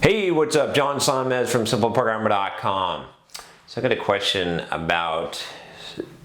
Hey, what's up? John Sonmez from simpleprogrammer.com. So I got a question about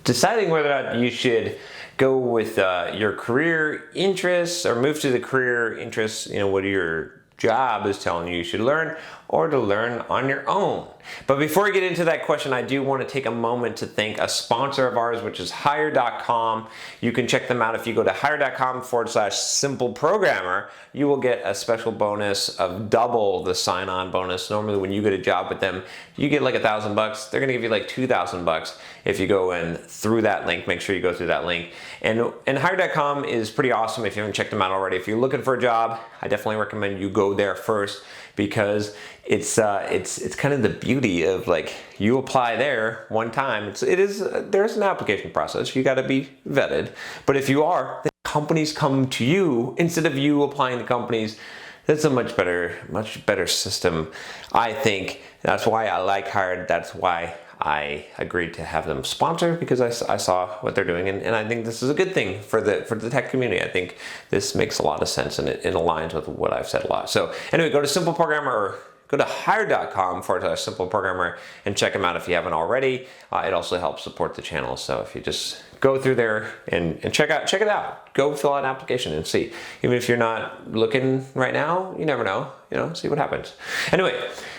deciding whether or not you should go with your career interests or move to the career interests, what your job is telling you should learn, or to learn on your own. But before I get into that question, I do want to take a moment to thank a sponsor of ours, which is hire.com. You can check them out if you go to hire.com/simpleprogrammer. You will get a special bonus of double the sign-on bonus. Normally when you get a job with them, you get like $1,000. They're gonna give you like $2,000 if you go in through that link. Make sure you go through that link. And hire.com is pretty awesome if you haven't checked them out already. If you're looking for a job, I definitely recommend you go there first, because it's kind of the beauty of, like, you apply there one time. There's an application process. You got to be vetted, but if you are, then companies come to you instead of you applying to companies. That's a much better system, I think. That's why I like Hired. That's why I agreed to have them sponsor, because I saw what they're doing, and I think this is a good thing for the tech community. I think this makes a lot of sense, and it aligns with what I've said a lot. So anyway, go to Simple Programmer, or go to hire.com/simpleprogrammer and check them out if you haven't already. It also helps support the channel. So if you just go through there and check it out. Go fill out an application and see. Even if you're not looking right now, you never know. See what happens. Anyway,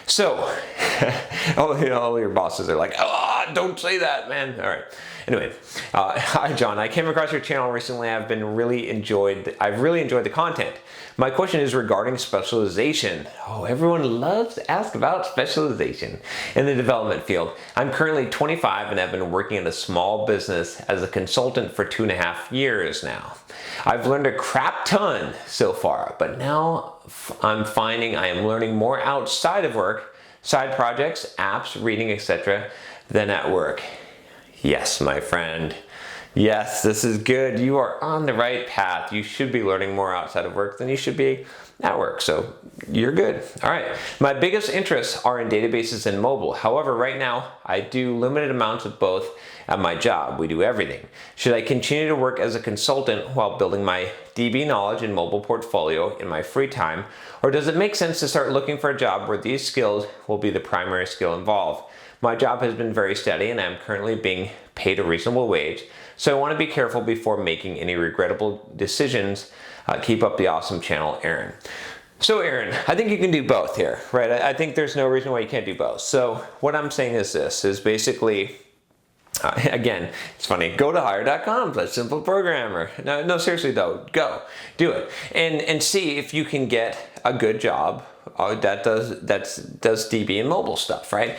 so all your bosses are like, "Oh, don't say that, man." All right. Anyway, hi John. I came across your channel recently. I've really enjoyed the content. My question is regarding specialization. Oh, everyone loves to ask about specialization in the development field. I'm currently 25 and have been working in a small business as a consultant for 2.5 years now. I've learned a crap ton so far, but now I'm finding I am learning more outside of work, side projects, apps, reading, etc., than at work. Yes, my friend. Yes, this is good. You are on the right path. You should be learning more outside of work than you should be at work. So you're good. All right. My biggest interests are in databases and mobile. However, right now I do limited amounts of both at my job. We do everything. Should I continue to work as a consultant while building my DB knowledge and mobile portfolio in my free time? Or does it make sense to start looking for a job where these skills will be the primary skill involved? My job has been very steady and I'm currently being paid a reasonable wage, so I want to be careful before making any regrettable decisions. Keep up the awesome channel, Aaron. So Aaron, I think you can do both here, right? I think there's no reason why you can't do both. So what I'm saying is this, is basically, again, it's funny, go to hire.com/simpleprogrammer. No, seriously though, go, do it. And see if you can get a good job that does DB and mobile stuff, right?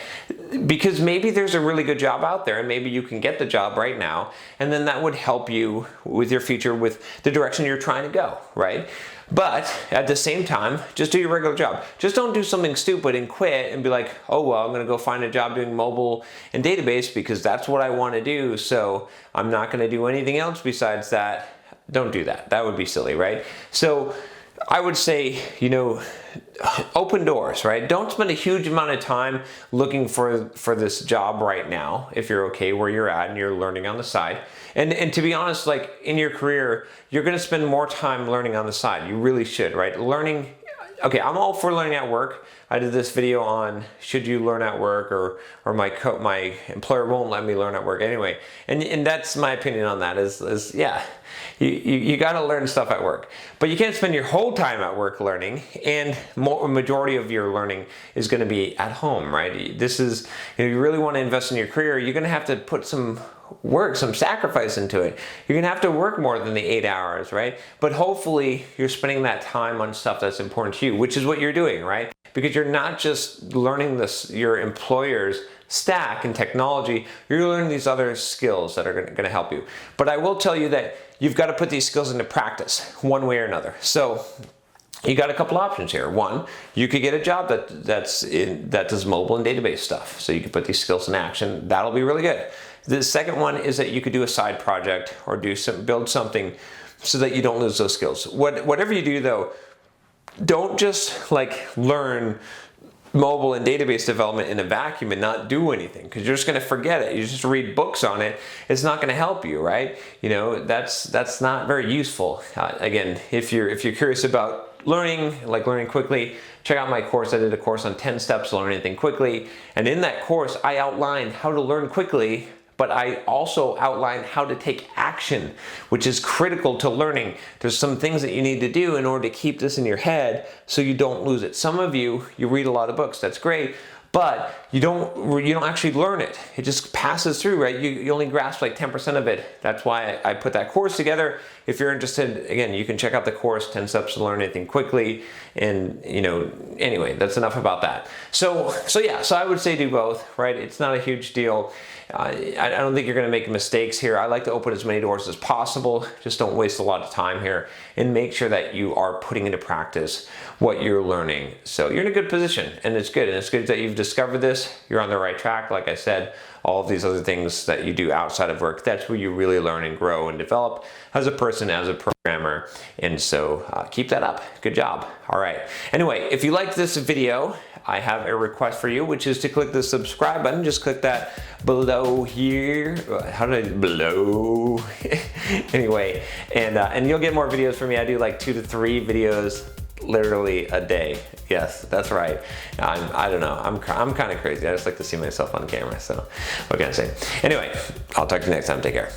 Because maybe there's a really good job out there and maybe you can get the job right now, and then that would help you with your future, with the direction you're trying to go, right? But at the same time, just do your regular job. Just don't do something stupid and quit and be like, oh, well, I'm gonna go find a job doing mobile and database because that's what I wanna do, so I'm not gonna do anything else besides that. Don't do that. That would be silly, right? So I would say, open doors, right? Don't spend a huge amount of time looking for this job right now if you're okay where you're at and you're learning on the side. And to be honest, like in your career, you're gonna spend more time learning on the side. You really should, right? Learning, okay, I'm all for learning at work. I did this video on should you learn at work, or my employer won't let me learn at work anyway. And that's my opinion on that is yeah, you got to learn stuff at work, but you can't spend your whole time at work learning, and majority of your learning is going to be at home, right? This is, if you really want to invest in your career, you're going to have to put some work, some sacrifice into it. You're gonna have to work more than the 8 hours, right? But hopefully you're spending that time on stuff that's important to you, which is what you're doing, right? Because you're not just learning your employer's stack and technology, you're learning these other skills that are gonna help you. But I will tell you that you've got to put these skills into practice one way or another. So you got a couple options here. One, you could get a job that does mobile and database stuff. So you can put these skills in action. That'll be really good. The second one is that you could do a side project or build something so that you don't lose those skills. Whatever you do though, don't just like learn mobile and database development in a vacuum and not do anything, because you're just going to forget it. You just read books on it. It's not going to help you, right? That's not very useful. Again, if you're curious about learning, like learning quickly, check out my course. I did a course on 10 steps to learn anything quickly. And in that course, I outlined how to learn quickly, but I also outlined how to take action, which is critical to learning. There's some things that you need to do in order to keep this in your head so you don't lose it. Some of you read a lot of books, that's great, but you don't actually learn it. It just passes through, right? You only grasp like 10% of it. That's why I put that course together. If you're interested, again, you can check out the course, 10 Steps to Learn Anything Quickly. And anyway, that's enough about that. So I would say do both, right? It's not a huge deal. I don't think you're gonna make mistakes here. I like to open as many doors as possible. Just don't waste a lot of time here, and make sure that you are putting into practice what you're learning. So you're in a good position, and it's good. And it's good that you've discovered this. You're on the right track. Like I said, all of these other things that you do outside of work, that's where you really learn and grow and develop as a person, as a programmer. And so keep that up. Good job. All right. Anyway, if you liked this video, I have a request for you, which is to click the subscribe button. Just click that below here. How did I, below? Anyway, and you'll get more videos from me. I do like 2 to 3 videos literally a day. Yes, that's right. I don't know. I'm kind of crazy. I just like to see myself on camera. So what can I say? Anyway, I'll talk to you next time. Take care.